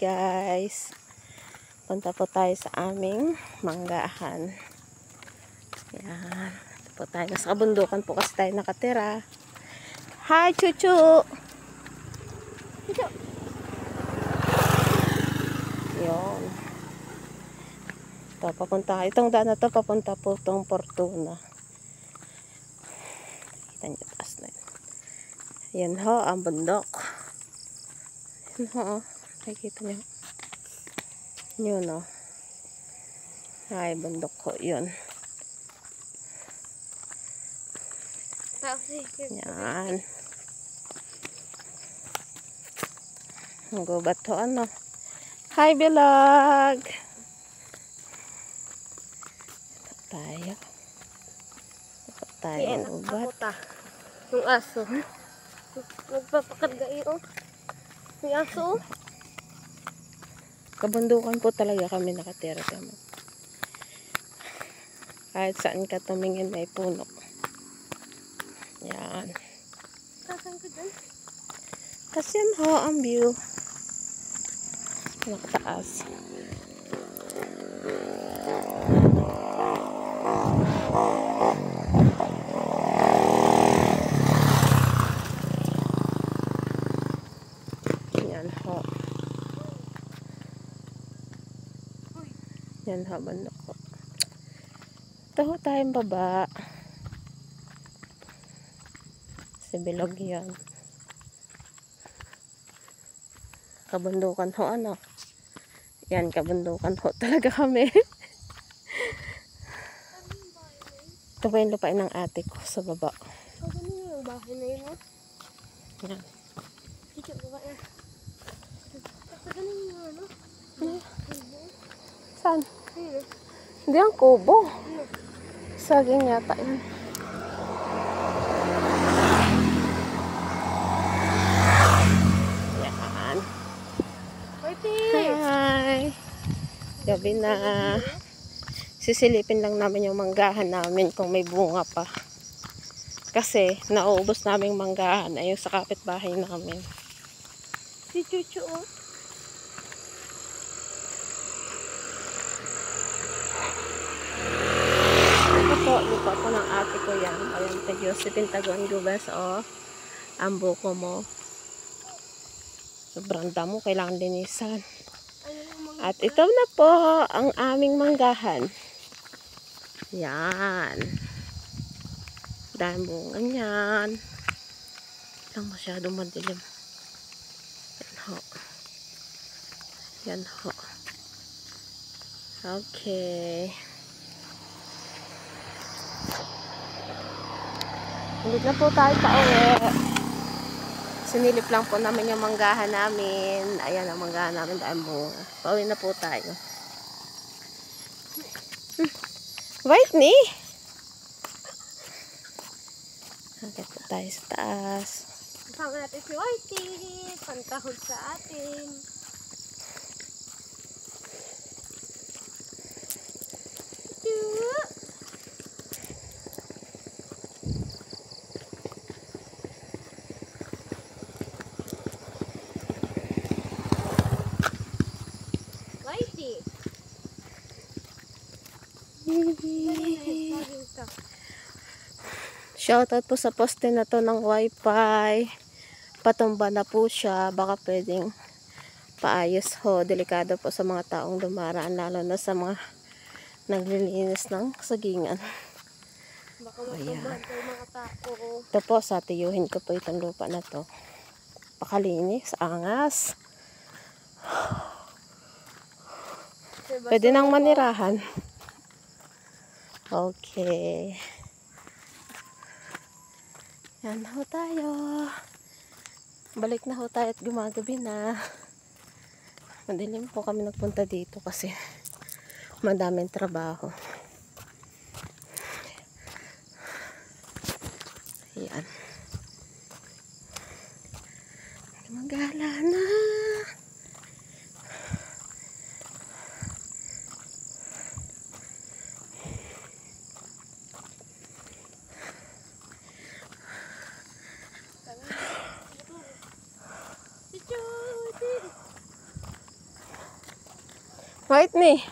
guys. Punta po tayo sa aming manggahan. Ayan. Punta po tayo. Sa kabundukan po kasi tayo nakatira. Hi, Chuchu! Chuchu! Yun. Ito, papunta. Itong daan na to, papunta po itong Fortuna. Kita nyo, taas na yun. Yan ho, ang bundok. Yan ho, nakikita nyo. Yun o. Ay, bundok ho, yun. Yan. Ang gubat ho, ano. Hi, vlog! Ito tayo. Ito tayo ng gubat. Yung aso. Nagpapakarga iyo. May aso. Kabundukan po talaga kami nakatira. Kahit saan ka tumingin may puno. Yan. Saan ka dyan? Tapos yan ho ang view. Nakataas. Yan ho. Yan ho, bandok ho. Ito ho tayong baba. Sa bilog yan. Kabundukan ho, ano. Yan, kabundukan ho talaga kami. Ito pa yung lupain ng ate ko sa baba. Ano yung bahay na yun? Yan. Dito, baba yan. Ganun yung ano? Saan? Ayun. Hindi ang kubo. Saging yata yan. Yan. Hi! Gabi na. Sisilipin lang namin yung manggahan namin kung may bunga pa. Kasi nauubos naming manggahan ay yung sa kapitbahay namin. Si Chuchu, oh. Ito po, lupa po ng ate ko yan. Ayan, Josephine Taguan Gubas, oh. Ang buko mo. Sobrang damo, kailangan linisan. At ito na po ang aming manggahan. Yan. Dahil bunga yan. Lang masyadong madilim. Yan ho. Yan ho. Okay. Hindi na po tayo pa uwi. Sinilip lang po namin yung manggahan namin. Ayan ang manggahan namin dahil bunga. Pauwi na po tayo. Whitney! Hanggat po tayo sa taas. Kasama natin si Whitey. Pantahod sa atin. Shoutout po sa poste na to ng wifi. Patumba na po siya. Baka pwedeng paayos ho. Delikado po sa mga taong dumaraan. Lalo na sa mga naglilinis ng sagingan. Baka matumbahan kayo mga tao. Ito po, sa tiyuhin ko po itong lupa na to. Pakalinis, angas. Pwede nang manirahan. Okay. Yan ho tayo. Balik na ho tayo at gumagabi na. Madilim po kami nagpunta dito kasi madaming trabaho. Yan. Magala na. White ni.